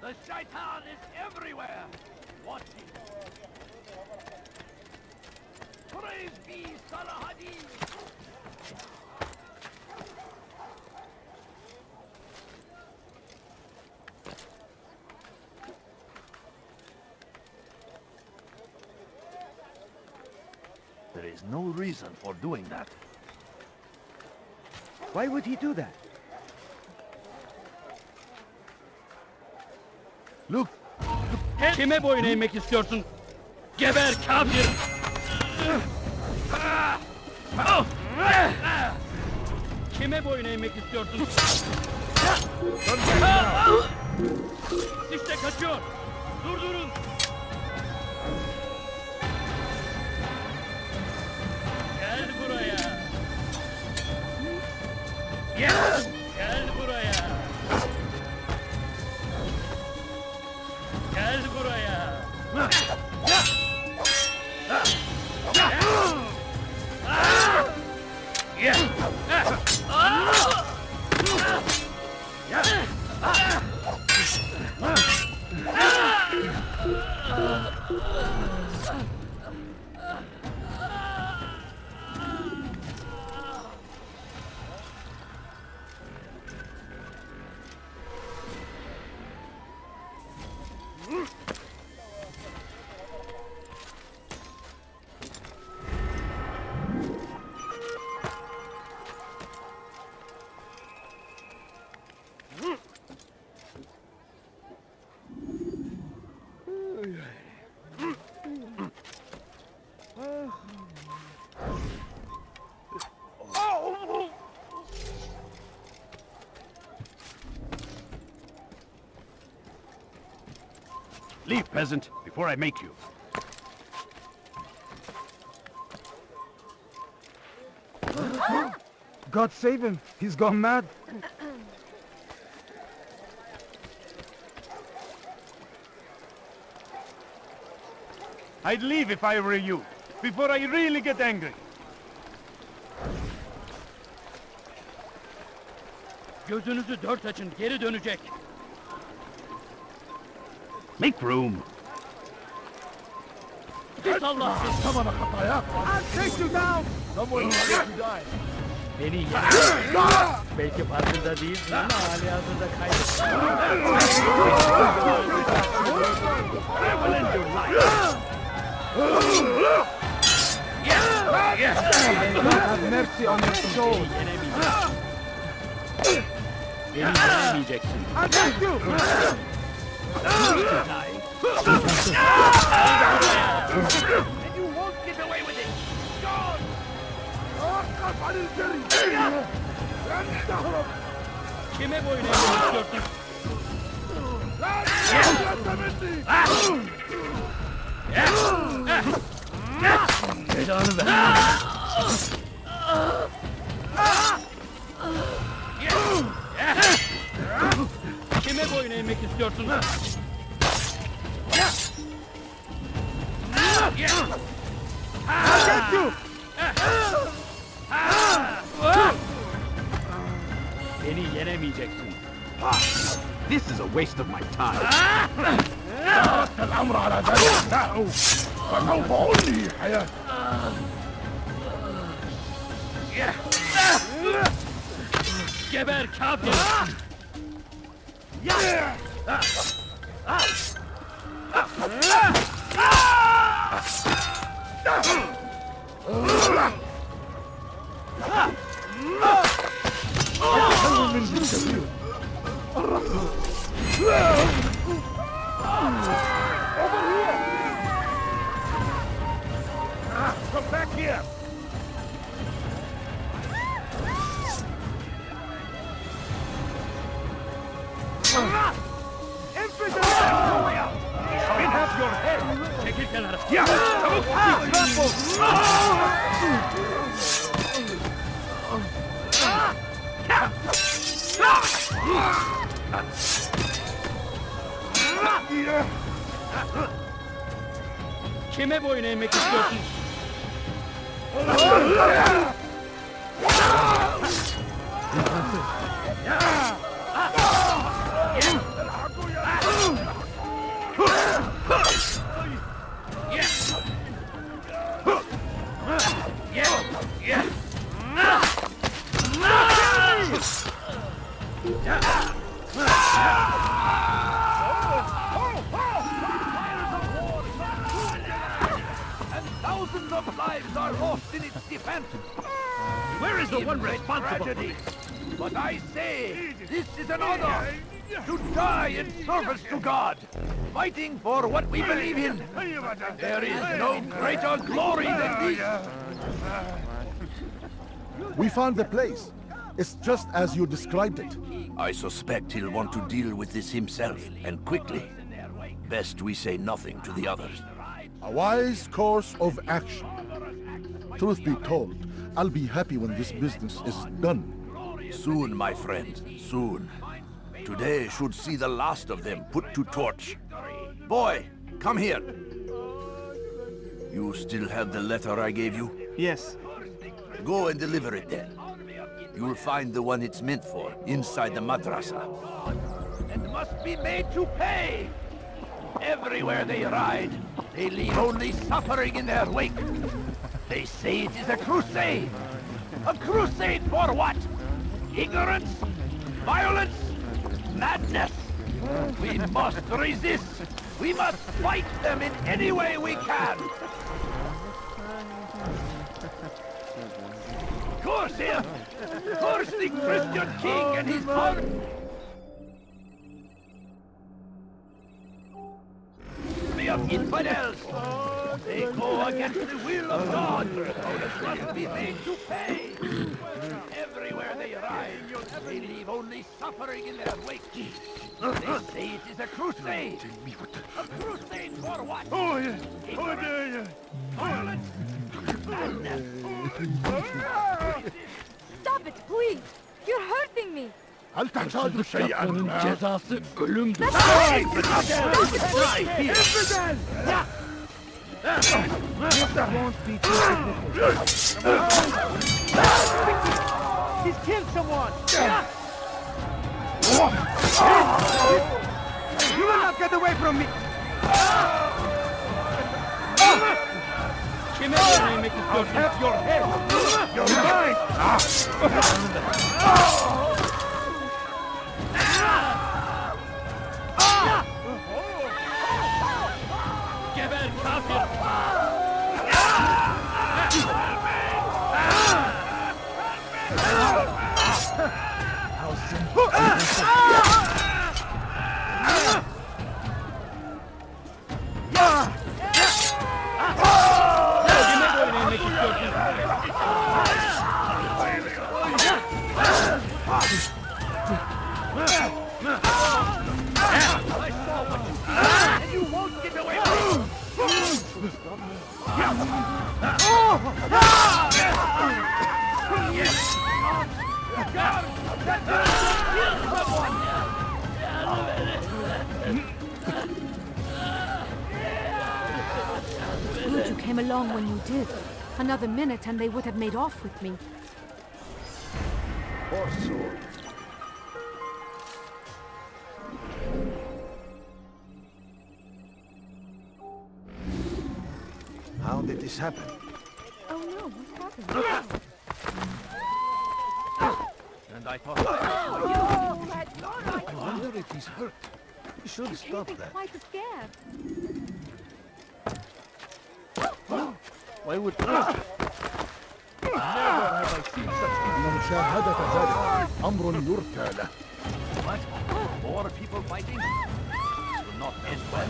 The shaitan is everywhere. Watch it. Praise be Salahadin. There is no reason for doing that. Why would he do that? Look! Kime boyun eğmek istiyorsun? Geber kafir! Kime boyun eğmek istiyorsun? İşte kaçıyor! Durdurun! Gel buraya! Gel buraya! Gel buraya! Leave, peasant, before I make you. God save him. He's gone mad. I'd leave if I were you, before I really get angry. Gözünüzü dört açın, geri dönecek. Make room. Git Allah! I'll take you down. Beni yenemeyecek. Belki farkında değilsin ama hali hazırda Have mercy on your soul. Beni yenemeyeceksin. I'll take you. And you won't get away with it! God! Kime boyun eğmek istiyorsun? Belanı ver! Kime boyun eğmek istiyorsun? I'll get you. Beni yenemeyeceksin. This is a waste of my time. Geber kafir! Come back here! Spin up your head! Çekil kenara! Yeah! Kime boyun eğmek istiyorsun? lost in its defense. Where is the one Great responsible? tragedy. But I say, this is an honor to die in service to God, fighting for what we believe in. There is no greater glory than this. We found the place. It's just as you described it. I suspect he'll want to deal with this himself, and quickly. Best we say nothing to the others. A wise course of action. Truth be told, I'll be happy when this business is done. Soon, my friend, soon. Today should see the last of them put to torch. Boy, come here. You still have the letter I gave you? Yes. Go and deliver it then. You'll find the one it's meant for, inside the madrasa. And must be made to pay. Everywhere they ride, they leave only suffering in their wake. They say it is a crusade. A crusade for what? Ignorance? Violence? Madness? We must resist. We must fight them in any way we can. Curse him! Curse the Christian king and his army! Of infidels! They go against the will of God! Must be made to pay! Everywhere they ride, they leave only suffering in their wake. They say it is a crusade! A crusade for what? Ignorance, violence, madness! Stop it, please! You're hurting me! هل تحتاج شيئا Bunun ما؟ cezası ölümdür. He's killed someone! You will not get away from me! Kime boyun eğmek istiyorsun? Have your head! You're mine! Geber kafir! Kime boyun eğmek istiyorsun? And you won't get away from me! Good you came along when you did. Another minute and they would have made off with me. Poor soul. How did this happen? Oh no, what happened? And I thought... Oh, that's I wonder if he's hurt. You should stop anything that. quite scared. Why would... مشاهدة ذلك أمر يرثى له. What? More people fighting? This will not end well.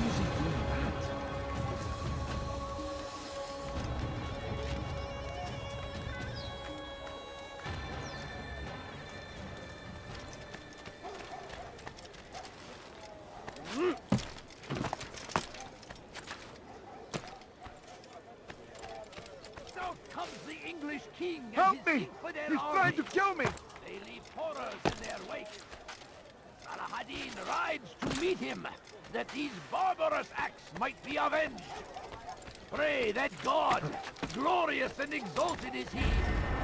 Out comes the English king and Help his me! infidel He's army. trying to kill me! They leave horrors in their wake. Saladin rides to meet him, that these barbarous acts might be avenged. Pray that God, glorious and exalted is he,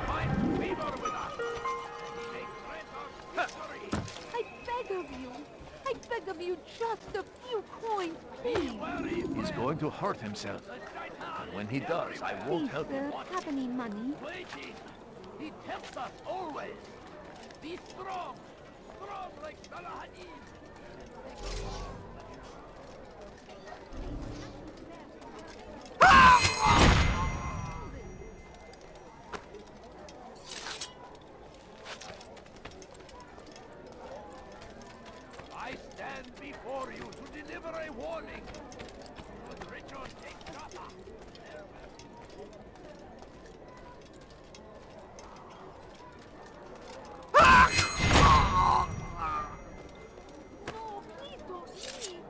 find favor with us, that he may grant us victory. I beg of you. I beg of you just a few coins, please. He's going to hurt himself. And when he does, I won't Please, help him. sir, have any money? Waiting. He tempts us always. Be strong, strong like Saladin. deliver a warning. Would Richard take Jaffa? No, please don't leave.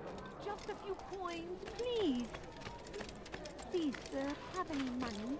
Just a few coins, please. Please, sir, have any money?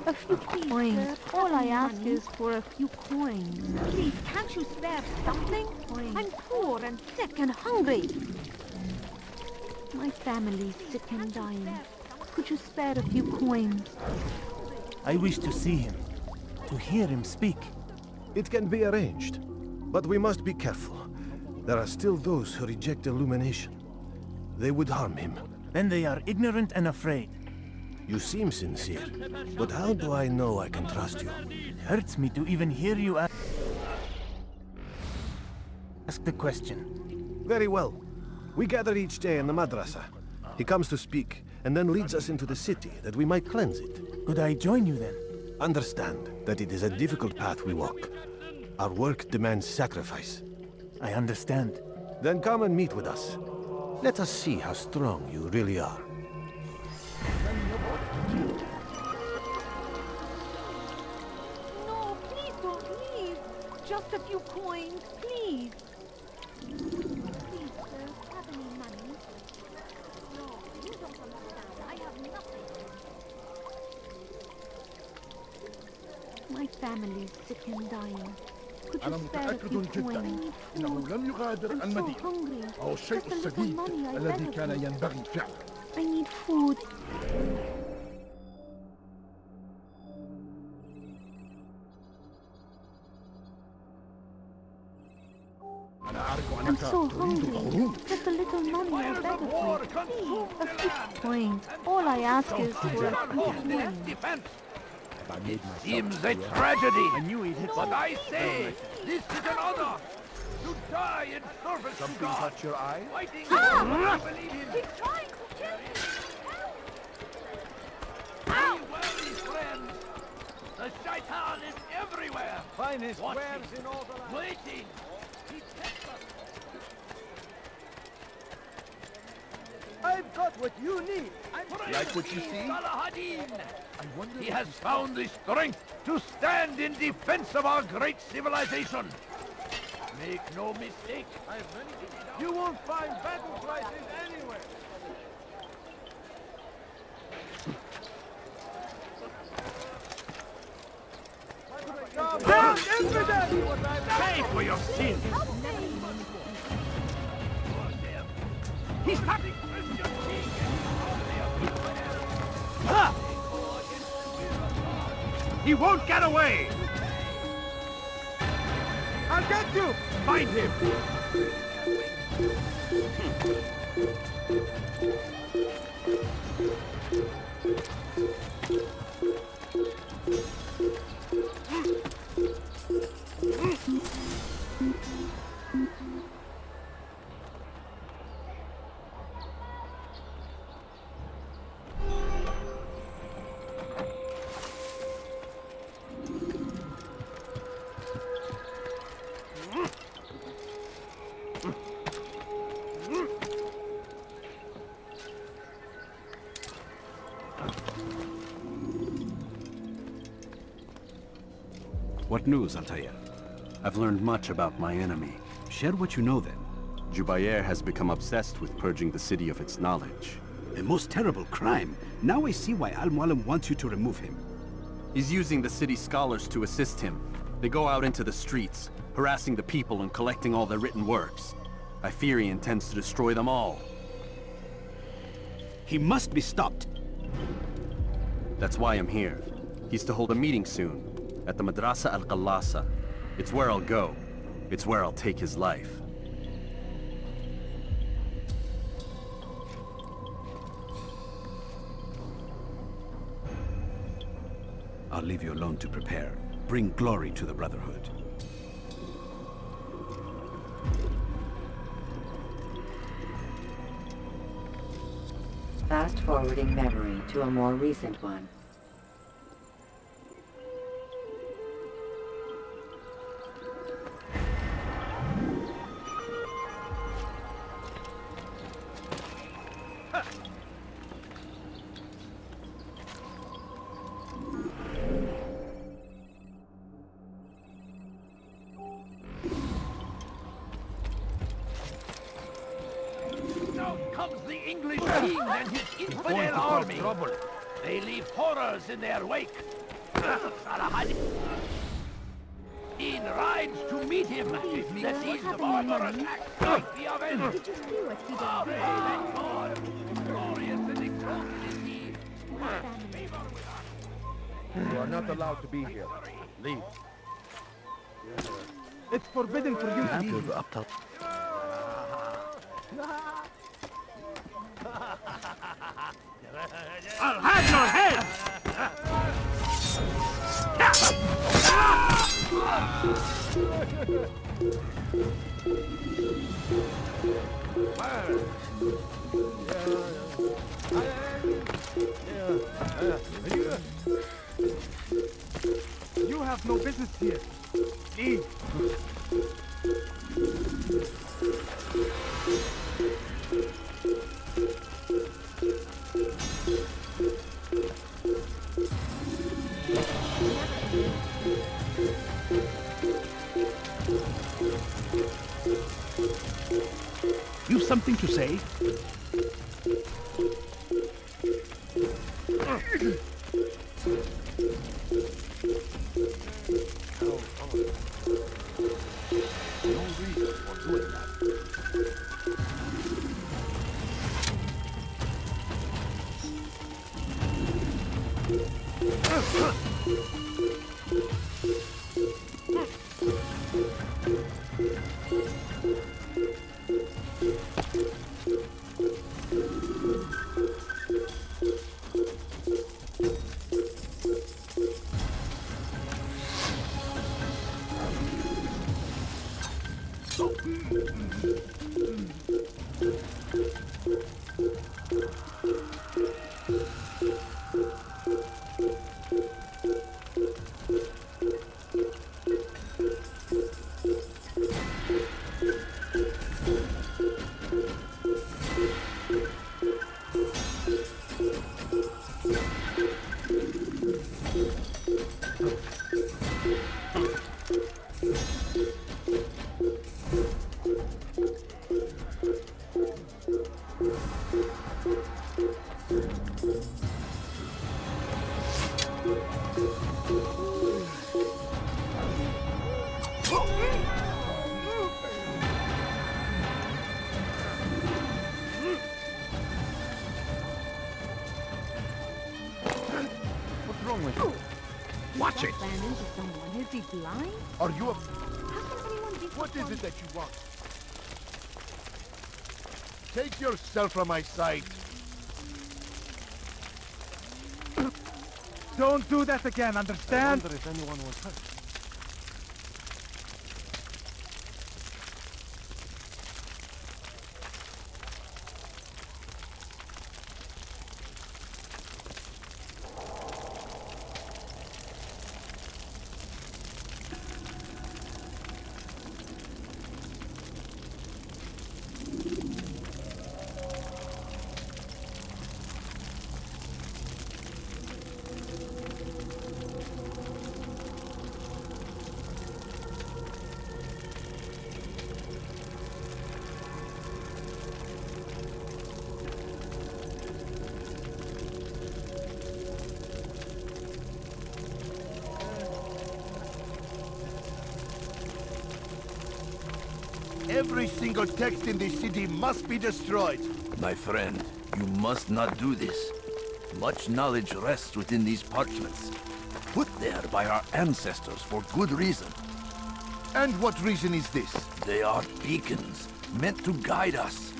A few coins. All I ask is for a few coins. Please, can't you spare something? I'm poor and sick and hungry. My family's sick and dying. Could you spare a few coins? I wish to see him, to hear him speak. It can be arranged, but we must be careful. There are still those who reject illumination. They would harm him. Then they are ignorant and afraid. You seem sincere, but how do I know I can trust you? It hurts me to even hear you ask the question. Very well. We gather each day in the madrasa. He comes to speak, and then leads us into the city, that we might cleanse it. Could I join you then? Understand that it is a difficult path we walk. Our work demands sacrifice. I understand. Then come and meet with us. Let us see how strong you really are. No, please don't leave. Just a few coins, please. Please, sir, have any money? No, you don't understand. I have nothing. My family's sick and dying. Could you أنا spare a متأكد few جدا coins? إنه لم يغادر I'm so المدينة hungry. أو الشيء Just a little السديد money I الذي better كان do. ينبغي فعله. I need food. أنا أعرف I'm أنك so تريد hungry. الخروج. Just a little money I beg of war you. consumed Please, a the few land. coins. All I ask is for a few In coins. defense. It seems a tragedy. I knew he'd hit But I say, this is an honor. To die in service to God. Touch your eye? Fighting for what I believe in. He's trying to kill me. Be wary, friends. The shaitan is everywhere. Finest Watching, wares in all the land. waiting. He tempts us. I've got what you need. Like what you see? Salahadin. He has found the strength to stand in defense of our great civilization. Make no mistake. You won't find battle prices anywhere. Down everybody! Pay for your sins! He's having Christian king. Ha! He won't get away! I'll get you! Find him! What news, Altair? I've learned much about my enemy. Share what you know then. Jubair has become obsessed with purging the city of its knowledge. A most terrible crime. Now I see why Al-Mualim wants you to remove him. He's using the city scholars to assist him. They go out into the streets, harassing the people and collecting all their written works. I fear he intends to destroy them all. He must be stopped. That's why I'm here. He's to hold a meeting soon, at the Madrasa al-Qallasa. It's where I'll go. It's where I'll take his life. I'll leave you alone to prepare. Bring glory to the Brotherhood. Fast-forwarding memory to a more recent one. Now comes the English king and his infidel army. They leave horrors in their wake. Saladin rides to meet him. The deeds of barbarous acts might be avenged. Did you see what he Ah, did? thank God. Glorious and exalted is he. You are not allowed to be here. Leave. It's forbidden for you to leave. I'll have your head! You have no business here. Leave. You've something to say? Watch it! Ran into someone. Is he blind? Are you a... How can anyone be so What is it blind? that you want? Take yourself from my sight. Don't do that again, understand? I wonder if anyone was hurt. Every single text in this city must be destroyed. My friend, you must not do this. Much knowledge rests within these parchments. put there by our ancestors for good reason. And what reason is this? They are beacons, meant to guide us,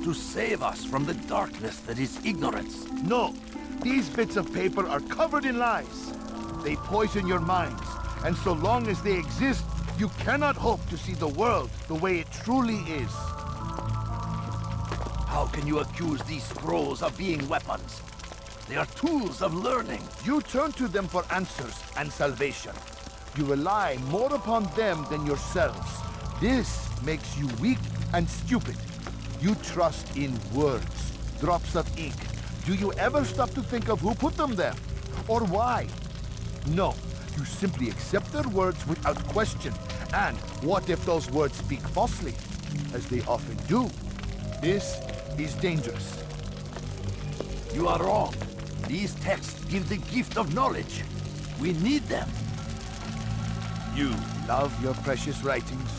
to save us from the darkness that is ignorance. No, these bits of paper are covered in lies. They poison your minds, and so long as they exist, you cannot hope to see the world the way it truly is. How can you accuse these scrolls of being weapons? They are tools of learning. You turn to them for answers and salvation. You rely more upon them than yourselves. This makes you weak and stupid. You trust in words, drops of ink. Do you ever stop to think of who put them there? Or why? No, you simply accept their words without question. And what if those words speak falsely? As they often do. This is dangerous. You are wrong. These texts give the gift of knowledge. We need them. You love your precious writings?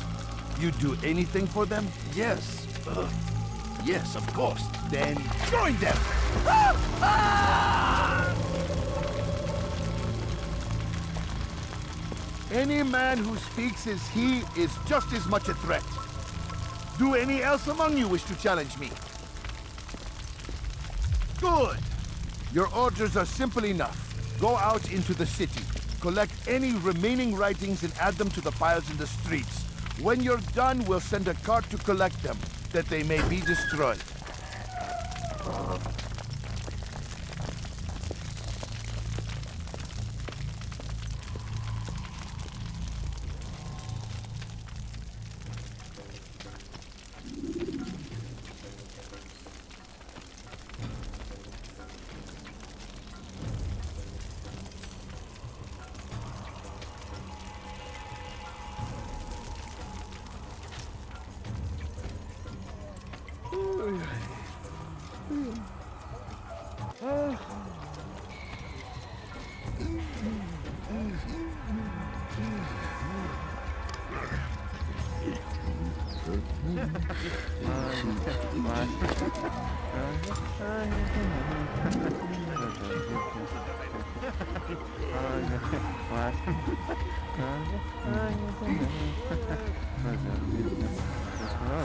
You'd do anything for them? Yes. Yes, of course. Then join them! Any man who speaks as he is just as much a threat. Do any else among you wish to challenge me? Good! Your orders are simple enough. Go out into the city. Collect any remaining writings and add them to the piles in the streets. When you're done, we'll send a cart to collect them, that they may be destroyed.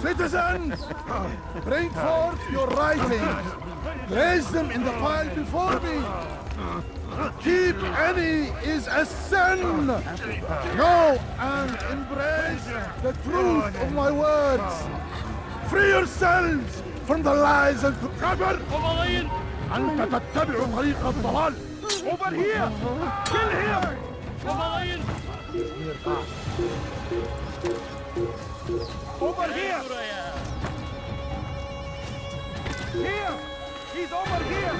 Citizens, bring forth your writings. Place them in the pile before me. Keep any is a sin. Know and embrace the truth of my words. Free yourselves from the lies of Kabir. أنت تتبع طريق الضلال. Over here! Kill him! Over here! Here! He's over here!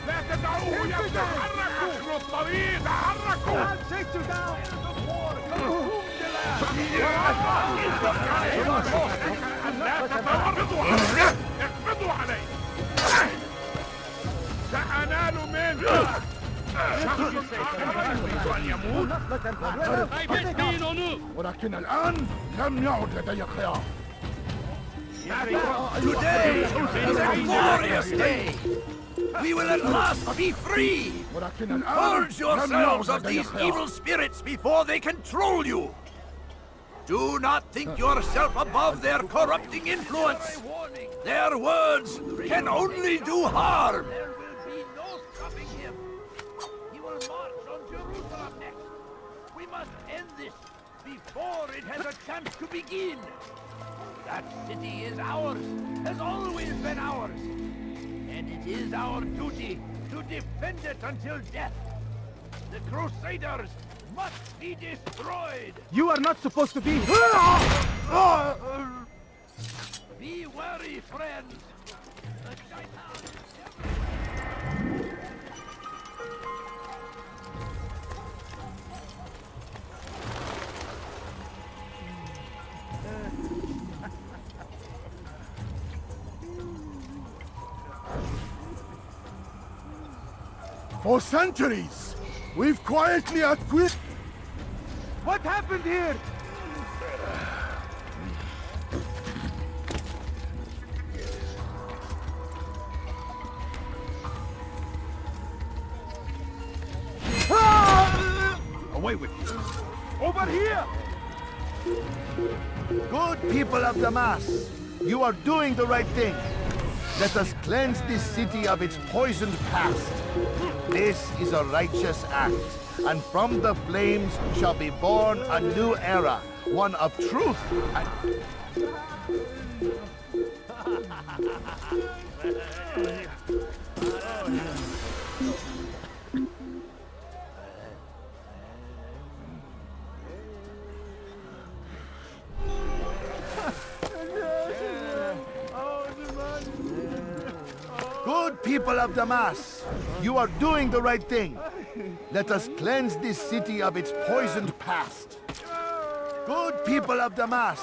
لا تدعوه يتحرك! اخروا الطريق! تحركوا! I'll take you down! لا تتورطوا عليه! اقبضوا عليه! سأنال منه! شخص يريد أن يموت! ولكن الآن لم يعد لدي خيار. Today is a glorious day! We will at last be free! Purge yourselves of these evil spirits before they control you! Do not think yourself above their corrupting influence! Their words can only do harm! There will be no stopping him. He will march on Jerusalem next. We must end this before it has a chance to begin. That city is ours, has always been ours. And it is our duty to defend it until death. The Crusaders must be destroyed. You are not supposed to be... Be wary, friends. The Shaitan... For centuries, we've quietly acquired... What happened here? away with you. Over here! Good people of Damas, you are doing the right thing. Let us cleanse this city of its poisoned past. This is a righteous act, and from the flames shall be born a new era, one of truth and... Good people of Damas, you are doing the right thing. Let us cleanse this city of its poisoned past. Good people of Damas,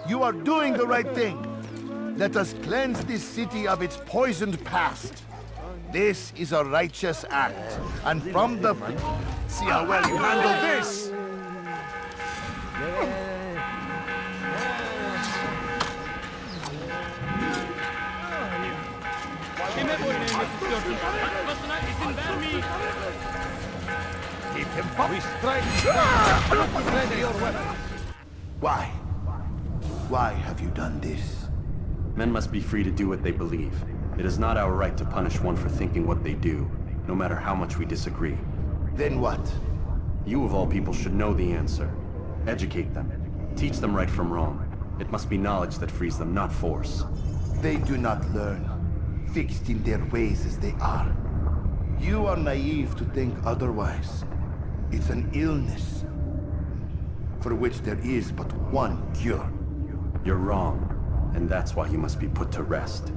you are doing the right thing. Let us cleanse this city of its poisoned past. This is a righteous act, and from the... See how well you handle this! Keep him up! We strike! Ready your weapons! Why? Why have you done this? Men must be free to do what they believe. It is not our right to punish one for thinking what they do, no matter how much we disagree. Then what? You of all people should know the answer. Educate them. Teach them right from wrong. It must be knowledge that frees them, not force. They do not learn, fixed in their ways as they are. You are naive to think otherwise. It's an illness, for which there is but one cure. You're wrong, and that's why you must be put to rest.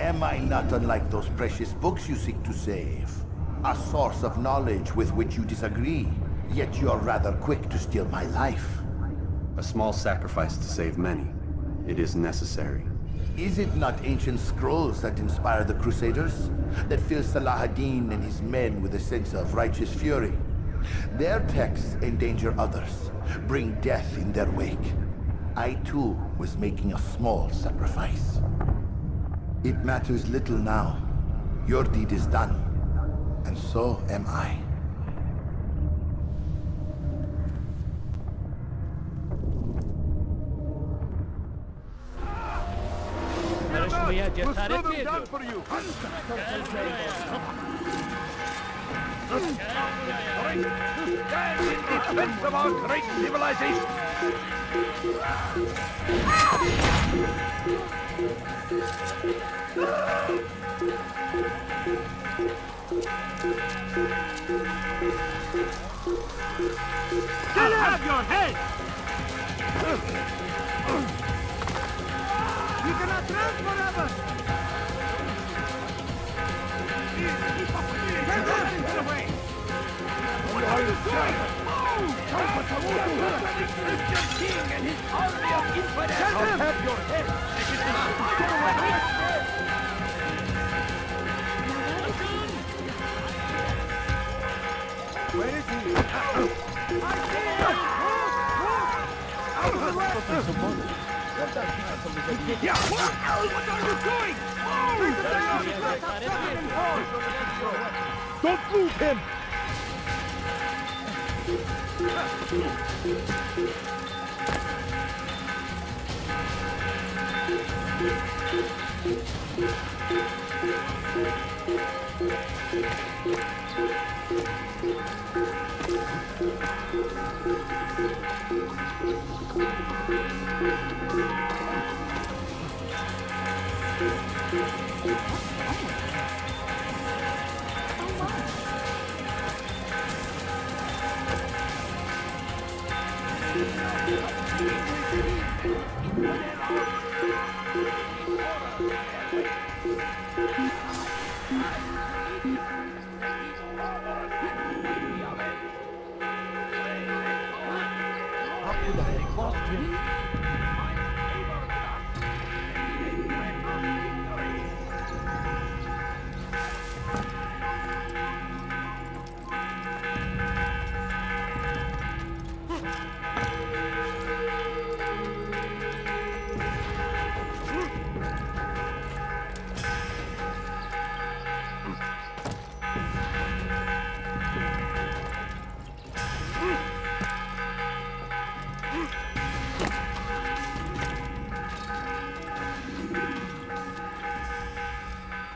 Am I not unlike those precious books you seek to save? A source of knowledge with which you disagree, yet you are rather quick to steal my life. A small sacrifice to save many. It is necessary. Is it not ancient scrolls that inspire the Crusaders? That fill Salah ad-Din and his men with a sense of righteous fury? Their texts endanger others, bring death in their wake. I too was making a small sacrifice. It matters little now. Your deed is done, and so am I. We'll slow them down for you! Stand in defense of our great civilization! I'll have your head! You cannot run forever! Get away! What are you doing? Christian king and his army of infidels! I'll have your head! Get away! Where is he? I see him! Out of the way! Yeah, what are you doing? Don't move him!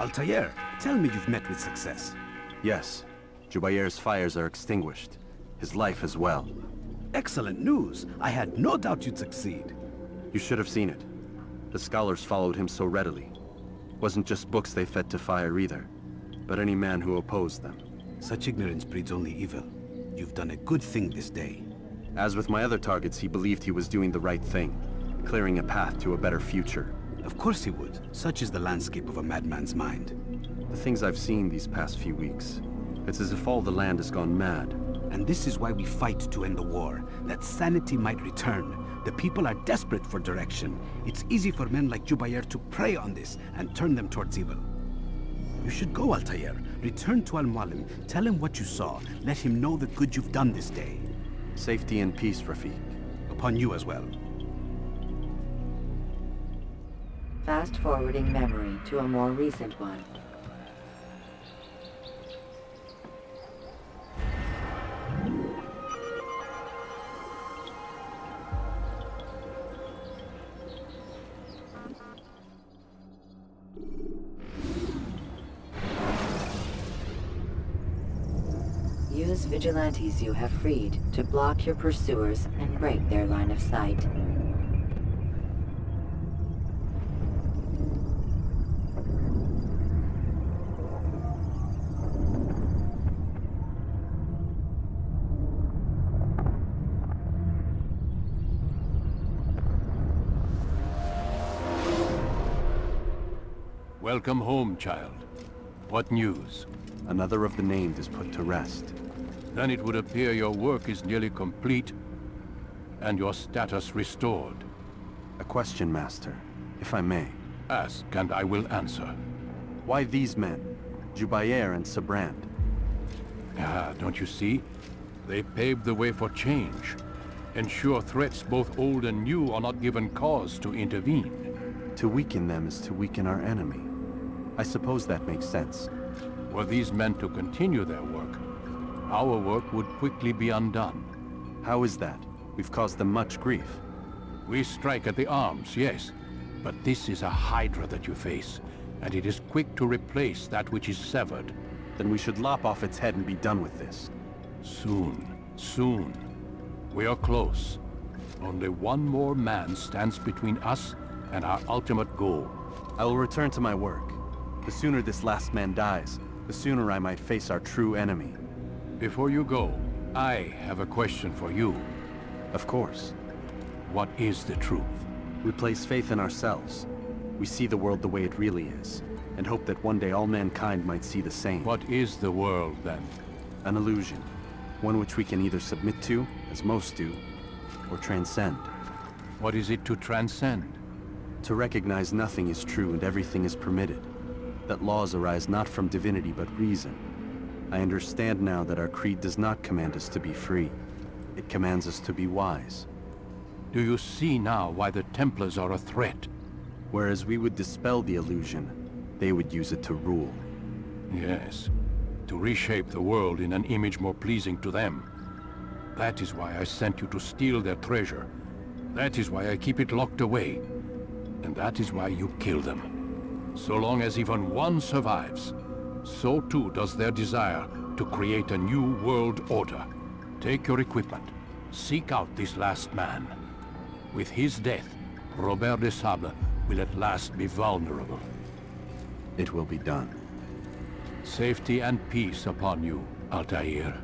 Altair, tell me you've met with success. Yes. Jubayer's fires are extinguished. His life as well. Excellent news. I had no doubt you'd succeed. You should have seen it. The scholars followed him so readily. Wasn't just books they fed to fire either, but any man who opposed them. Such ignorance breeds only evil. You've done a good thing this day. As with my other targets, he believed he was doing the right thing, clearing a path to a better future. Of course he would. Such is the landscape of a madman's mind. The things I've seen these past few weeks, it's as if all the land has gone mad. And this is why we fight to end the war, that sanity might return. The people are desperate for direction. It's easy for men like Jubayer to prey on this and turn them towards evil. You should go, Altair. Return to Al-Mualim. Tell him what you saw. Let him know the good you've done this day. Safety and peace, Rafiq. Upon you as well. Fast-forwarding memory to a more recent one. Use vigilantes you have freed to block your pursuers and break their line of sight. Welcome home, child. What news? Another of the named is put to rest. Then it would appear your work is nearly complete, and your status restored. A question, Master, if I may. Ask, and I will answer. Why these men? Jubayer and Sabrand? Ah, don't you see? They paved the way for change. Ensure threats both old and new are not given cause to intervene. To weaken them is to weaken our enemy. I suppose that makes sense. Were these men to continue their work, our work would quickly be undone. How is that? We've caused them much grief. We strike at the arms, yes. But this is a hydra that you face, and it is quick to replace that which is severed. Then we should lop off its head and be done with this. Soon, soon. We are close. Only one more man stands between us and our ultimate goal. I will return to my work. The sooner this last man dies, the sooner I might face our true enemy. Before you go, I have a question for you. Of course. What is the truth? We place faith in ourselves. We see the world the way it really is, and hope that one day all mankind might see the same. What is the world, then? An illusion. One which we can either submit to, as most do, or transcend. What is it to transcend? To recognize nothing is true and everything is permitted. That laws arise not from divinity but reason. I understand now that our creed does not command us to be free. It commands us to be wise. Do you see now why the Templars are a threat? Whereas we would dispel the illusion, they would use it to rule. Yes, to reshape the world in an image more pleasing to them. That is why I sent you to steal their treasure. That is why I keep it locked away. And that is why you kill them. So long as even one survives, so too does their desire to create a new world order. Take your equipment. Seek out this last man. With his death, Robert de Sable will at last be vulnerable. It will be done. Safety and peace upon you, Altair.